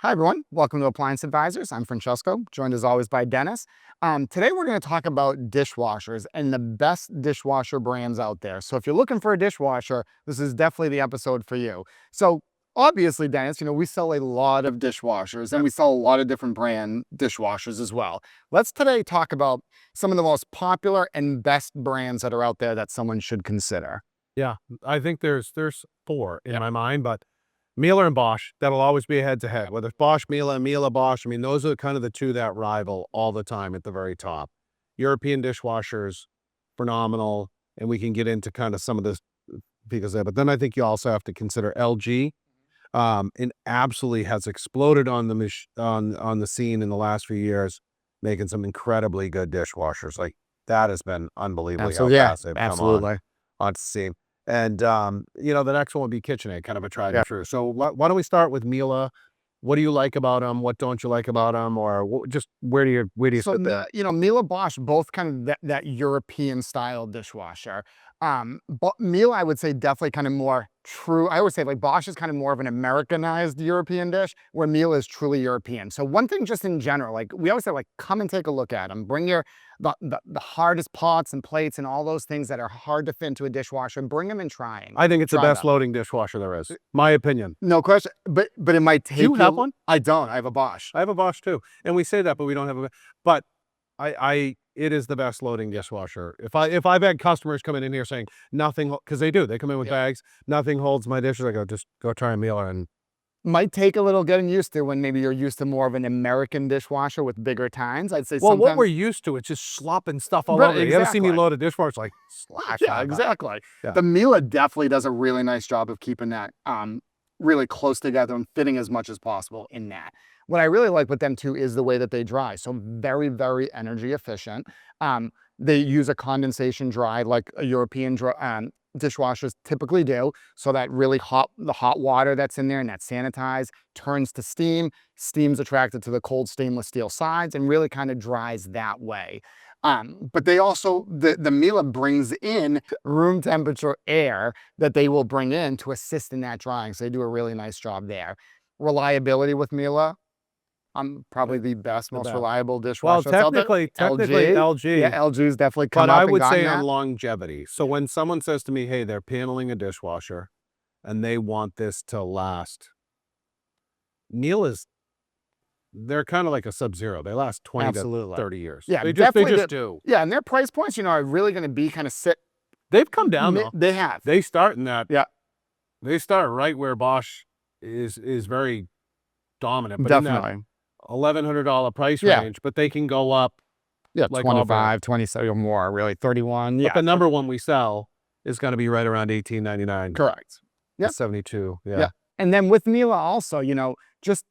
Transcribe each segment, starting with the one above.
Hi, everyone. Welcome to Appliance Advisors. I'm Francesco, joined as always by Dennis. Today, we're going to talk about dishwashers and the best dishwasher brands out there. So if you're looking for a dishwasher, this is definitely the episode for you. So obviously, Dennis, we sell a lot of dishwashers and we sell a lot of different brand dishwashers as well. Let's today talk about some of the most popular and best brands that are out there that someone should consider. Yeah, I think there's four in my mind, but Miele and Bosch, that'll always be a head-to-head. Whether it's Bosch, Miele, Miele, Bosch, I mean, those are kind of the two that rival all the time at the very top. European dishwashers, phenomenal, and we can get into kind of some of this because of that. But then I think you also have to consider LG. It absolutely has exploded on the on the scene in the last few years, making some incredibly good dishwashers. Like that has been unbelievably how fast they've come on the scene. And, the next one would be KitchenAid, kind of a tried and true. So why don't we start with Miele? What do you like about them? What don't you like about them? Or just where do you So sit there? Miele, Bosch, both kind of that European style dishwasher. But Miele, I would say definitely kind of more true. I would say like Bosch is kind of more of an Americanized European dish, where Miele is truly European. So one thing just in general, like we always say, like come and take a look at them. Bring the hardest pots and plates and all those things that are hard to fit into a dishwasher, and bring them and try them. I think it's the best loading dishwasher there is. My opinion. No question. But it might take Do you have one? I don't. I have a Bosch. I have a Bosch too. And we say that, but we don't have a, but it is the best loading dishwasher. If I've had customers come in here saying nothing, because they come in with bags, nothing holds my dishes. I go, just go try a Miele, and might take a little getting used to when maybe you're used to more of an American dishwasher with bigger tines. I'd say well, what we're used to, it's just slopping stuff all over. You ever see me load a dishwasher? It's like slash. Yeah, exactly. Yeah. The Miele definitely does a really nice job of keeping that really close together and fitting as much as possible in that. What I really like with them too is the way that they dry. So very, very energy efficient. They use a condensation dry like a European dishwashers typically do. So that really the hot water that's in there and that's sanitized turns to steam. Steam's attracted to the cold stainless steel sides and really kind of dries that way. But they also, the Miele brings in room temperature air that they will bring in to assist in that drying. So they do a really nice job there. Reliability with Miele, probably the most reliable dishwasher. Well, technically LG. Yeah, LG's definitely come but up I would say that. on longevity. So when someone says to me, hey, they're paneling a dishwasher and they want this to last, Miele they're kind of like a Sub-Zero. They last 20 to 30 years. Yeah, they just do. Yeah, and their price points, are really going to be kind of sit. They've come down though. They have. They start in that. Yeah. They start right where Bosch is very dominant. But definitely. In that $1,100 price range, but they can go up. Yeah, like 25, 27 or more, really 31. But the number one we sell is going to be right around $18.99. Correct. Yeah. 72. Yeah. And then with Miele also, just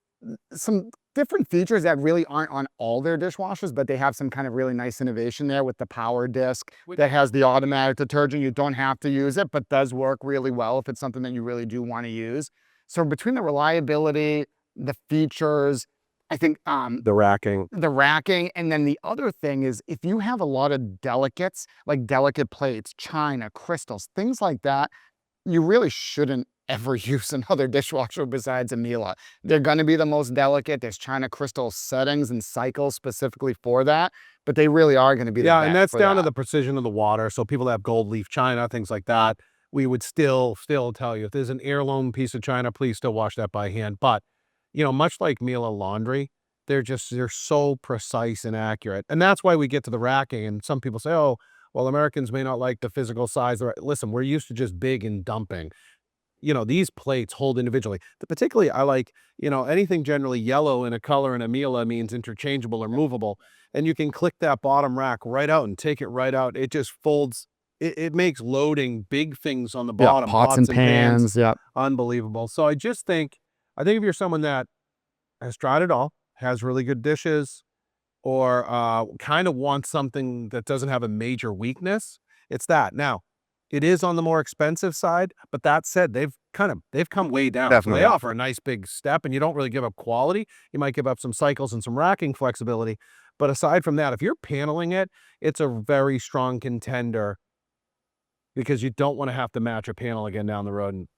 some different features that really aren't on all their dishwashers, but they have some kind of really nice innovation there with the PowerDisk that has the automatic detergent. You don't have to use it, but does work really well if it's something that you really do want to use. So between the reliability, the features, I think the racking, and then the other thing is if you have a lot of delicates, like delicate plates, china, crystals, things like that, you really shouldn't ever use another dishwasher besides a Miele. They're going to be the most delicate. There's china crystal settings and cycles specifically for that, but they really are going to be the best. And that's down to the precision of the water. So people that have gold leaf china, things like that, we would still tell you if there's an heirloom piece of china, please still wash that by hand. But much like Miele laundry, they're so precise and accurate. And that's why we get to the racking. And some people say, oh, well, Americans may not like the physical size. Listen, we're used to just big and dumping. These plates hold individually. Particularly, I like, anything generally yellow in a color in a Miele means interchangeable or movable. And you can click that bottom rack right out and take it right out. It just folds. It makes loading big things on the bottom. Pots and pans. Yeah. Unbelievable. So I think if you're someone that has tried it all, has really good dishes, or kind of wants something that doesn't have a major weakness, it's that. Now, it is on the more expensive side, but that said, they've come way down. Definitely. So they offer a nice big step, and you don't really give up quality. You might give up some cycles and some racking flexibility. But aside from that, if you're paneling it, it's a very strong contender because you don't want to have to match a panel again down the road. And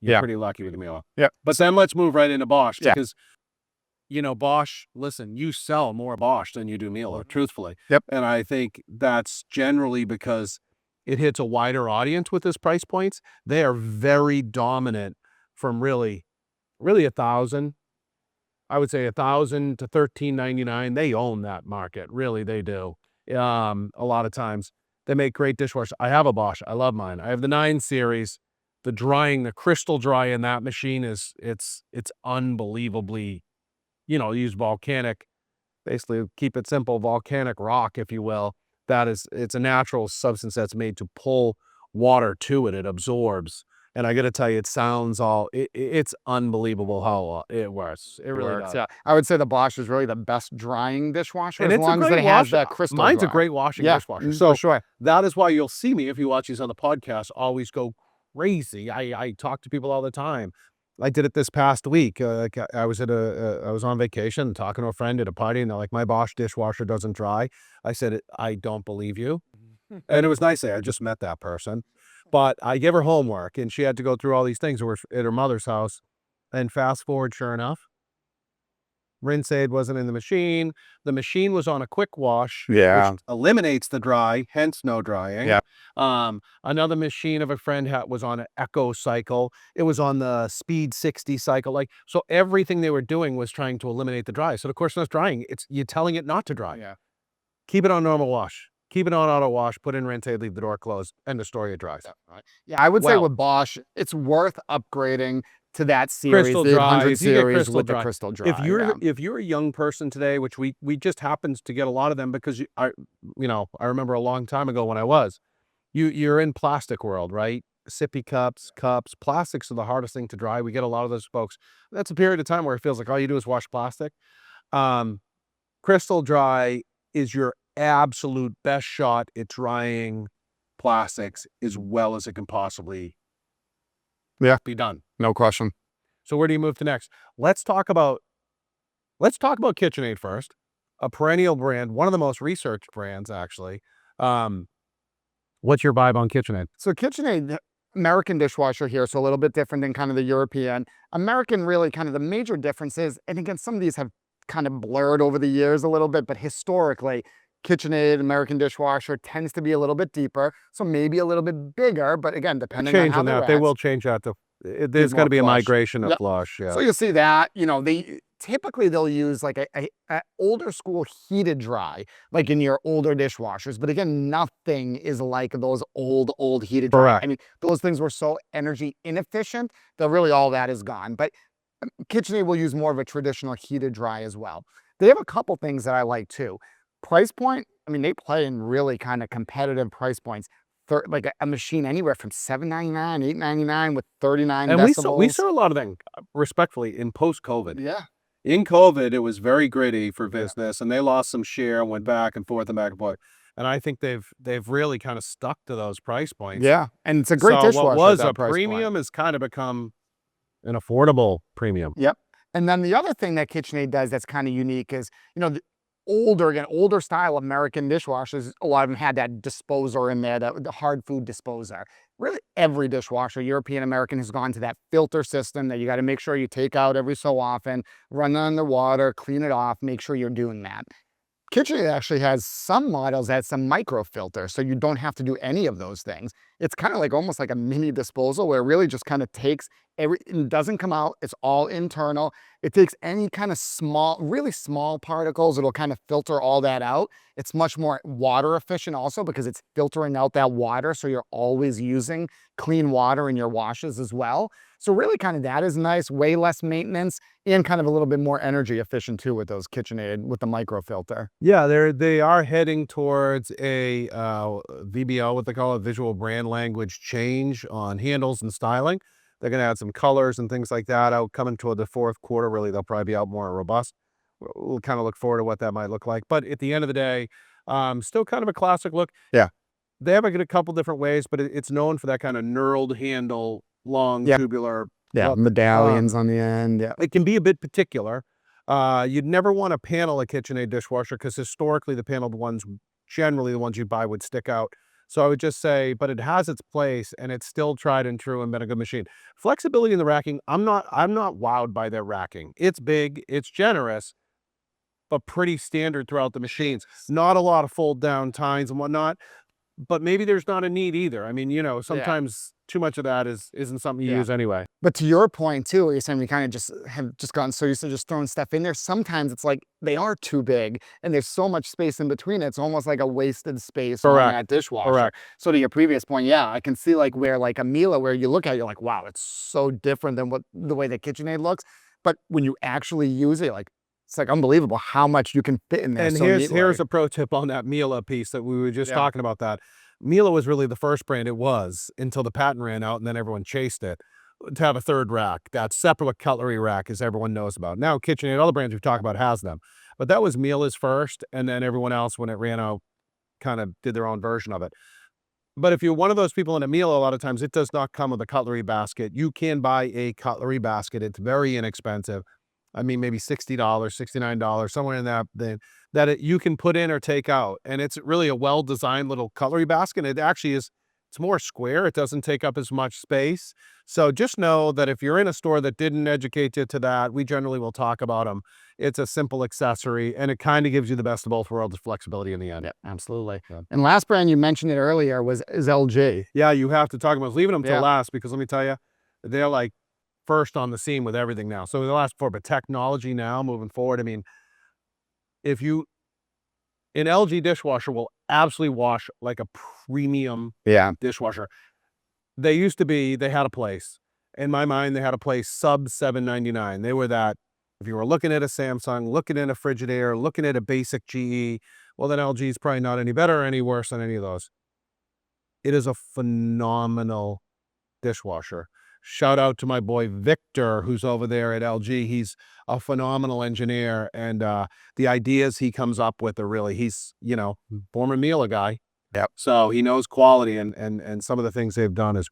you're pretty lucky with the Miele. Yeah. But then let's move right into Bosch because Bosch, listen, you sell more Bosch than you do Miele, truthfully. Yep. And I think that's generally because it hits a wider audience with this price points. They are very dominant from really 1,000. I would say 1,000 to 13.99. They own that market. Really, they do. A lot of times they make great dishwashers. I have a Bosch. I love mine. I have the 9 series. The CrystalDry in that machine it's unbelievably, use volcanic, basically keep it simple, volcanic rock, if you will. It's a natural substance that's made to pull water to it. It absorbs. And I got to tell you, it's unbelievable how it works. It really Works, does. yeah. I would say the Bosch is really the best drying dishwasher And as it's a long as great it has washer. that crystal Mine's a dry. great washing Yeah, dishwasher. for So sure. that is why you'll see me, if you watch these on the podcast, always go crazy. I talk to people all the time. I did it this past week. I was I was on vacation talking to a friend at a party, and they're like, "My Bosch dishwasher doesn't dry." I said, "I don't believe you." And it was nice. I just met that person, but I gave her homework, and she had to go through all these things. We're at her mother's house, and fast forward, sure enough, Rinse-Aid wasn't in the machine. The machine was on a quick wash, Yeah. which eliminates the dry, hence no drying. Yeah. Another machine of a friend was on an Echo cycle. It was on the Speed 60 cycle. So everything they were doing was trying to eliminate the dry. So of course, when it's drying, you're telling it not to dry. Yeah. Keep it on normal wash. Keep it on auto wash. Put in Rinse-Aid, leave the door closed, and the story it dries. Yeah, I would say Well, with Bosch, it's worth upgrading to that series, Crystal the Dry. 800 If you get series Crystal with the Dry, crystal dry. if you're a young person today, which we just happens to get a lot of them because I remember a long time ago when I was, you're in plastic world, right? Sippy cups, plastics are the hardest thing to dry. We get a lot of those folks. That's a period of time where it feels like all you do is wash plastic. Crystal Dry is your absolute best shot at drying plastics as well as it can possibly be done. No question. So where do you move to next? Let's talk about KitchenAid first, a perennial brand, one of the most researched brands, actually. What's your vibe on KitchenAid? So KitchenAid, American dishwasher here, so a little bit different than kind of the European. American, really kind of the major difference is, and again, some of these have kind of blurred over the years a little bit, but historically, KitchenAid, American dishwasher, tends to be a little bit deeper, so maybe a little bit bigger, but again, depending on how They will change that. There's going to be a migration of flush. Yeah. So you'll see that, they'll use like a older school heated dry, like in your older dishwashers. But again, nothing is like those old heated dry. Correct. I mean, those things were so energy inefficient that really all that is gone. But KitchenAid will use more of a traditional heated dry as well. They have a couple things that I like too. Price point, I mean, they play in really kind of competitive price points. Like a machine anywhere from $7.99, $8.99 with 39 And decibels. we saw a lot of them, respectfully, in post-COVID. Yeah. In COVID, it was very gritty for business, and they lost some share and went back and forth and back and forth. And I think they've really kind of stuck to those price points. Yeah, and it's a great dishwasher. What was at that a price premium point. has kind of become an affordable premium. Yep. And then the other thing that KitchenAid does that's kind of unique is, the older style American dishwashers, a lot of them had that disposer in there, the hard food disposer. Really, every dishwasher, European American, has gone to that filter system that you got to make sure you take out every so often, run it under water, clean it off, make sure you're doing that. KitchenAid actually has some models that some microfilter, so you don't have to do any of those things. It's kind of like almost like a mini disposal where it really just kind of takes it doesn't come out, it's all internal. It takes any kind of really small particles, it'll kind of filter all that out. It's much more water efficient also because it's filtering out that water, so you're always using clean water in your washes as well. So really kind of that is nice, way less maintenance, and kind of a little bit more energy efficient too with those KitchenAid with the microfilter. Yeah, they are heading towards a VBL, what they call a visual brand language change on handles and styling. They're going to add some colors and things like that out coming toward the fourth quarter. Really, they'll probably be out more robust. We'll kind of look forward to what that might look like. But at the end of the day, still kind of a classic look. Yeah. They have it a couple different ways, but it's known for that kind of knurled handle, long tubular. Yeah, medallions on the end. Yeah. It can be a bit particular. You'd never want to panel a KitchenAid dishwasher because historically the paneled ones, generally the ones you buy, would stick out. So I would just say, but it has its place and it's still tried and true and been a good machine. Flexibility in the racking, I'm not wowed by their racking. It's big, it's generous, but pretty standard throughout the machines. Not a lot of fold down tines and whatnot, but maybe there's not a need either. I mean, sometimes too much of that isn't something you use anyway. But to your point too, you're saying we kind of just have just gotten so used to just throwing stuff in there. Sometimes it's like they are too big and there's so much space in between. It's almost like a wasted space on that dishwasher. Correct. So to your previous point, yeah, I can see like where like a Miele, where you look at it, you're like, wow, it's so different than the way the KitchenAid looks. But when you actually use it, like it's like unbelievable how much you can fit in there. And so here's a pro tip on that Miele piece that we were just talking about. That Miele was really the first brand, it was, until the patent ran out and then everyone chased it, to have a third rack, that separate cutlery rack, as everyone knows about. Now KitchenAid, other brands we've talked about, has them. But that was Miele's first, and then everyone else, when it ran out, kind of did their own version of it. But if you're one of those people in a Miele, a lot of times it does not come with a cutlery basket. You can buy a cutlery basket. It's very inexpensive. I mean, maybe $60, $69, somewhere in that you can put in or take out. And it's really a well-designed little cutlery basket. It actually is, it's more square. It doesn't take up as much space. So just know that if you're in a store that didn't educate you to that, we generally will talk about them. It's a simple accessory, and it kind of gives you the best of both worlds of flexibility in the end. Yeah, absolutely. Yeah. And last brand you mentioned it earlier is LG. Yeah, you have to talk about leaving them till last, because let me tell you, they're like first on the scene with everything now. So the last four, but technology now moving forward, I mean, an LG dishwasher will absolutely wash like a premium dishwasher. They had a place. In my mind, they had a place sub $799. They were that, if you were looking at a Samsung, looking at a Frigidaire, looking at a basic GE, well, then LG is probably not any better or any worse than any of those. It is a phenomenal dishwasher. Shout out to my boy Victor, who's over there at LG. He's a phenomenal engineer, and the ideas he comes up with are really, he's, former Miele guy. Yep. So he knows quality, and some of the things they've done is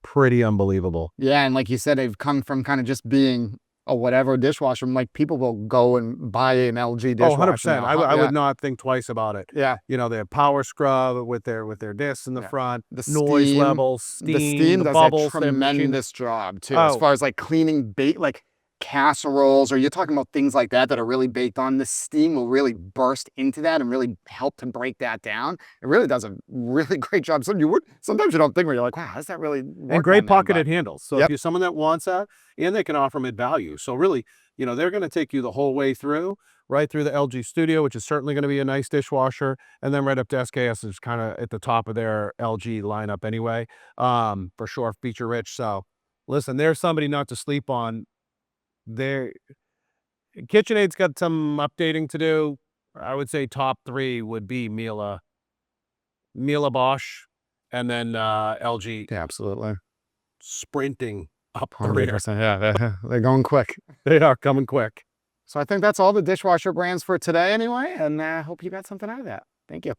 pretty unbelievable. Yeah, and like you said, they've come from kind of just being a whatever dishwasher. Like people will go and buy an LG dishwasher. Oh, 100%. I would not think twice about it. Yeah. They have power scrub with their discs in the front, the noise steam, levels, steam, the steam does bubbles, a tremendous job too, as far as like cleaning like casseroles, or you're talking about things like that are really baked on. The steam will really burst into that and really help to break that down. It really does a really great job. So sometimes you don't think, where you're like, wow, how's that really work? And great pocketed handles. So if you're someone that wants that, and they can offer them at value. So really, they're going to take you the whole way through, right through the LG Studio, which is certainly going to be a nice dishwasher, and then right up to SKS, is kind of at the top of their LG lineup anyway. For sure, feature rich. So listen, there's somebody not to sleep on. KitchenAid's got some updating to do. I would say top three would be Miele, Bosch, and then LG. Yeah, absolutely. Sprinting up the 100%. Yeah, they're going quick. They are coming quick. So I think that's all the dishwasher brands for today anyway, and I hope you got something out of that. Thank you.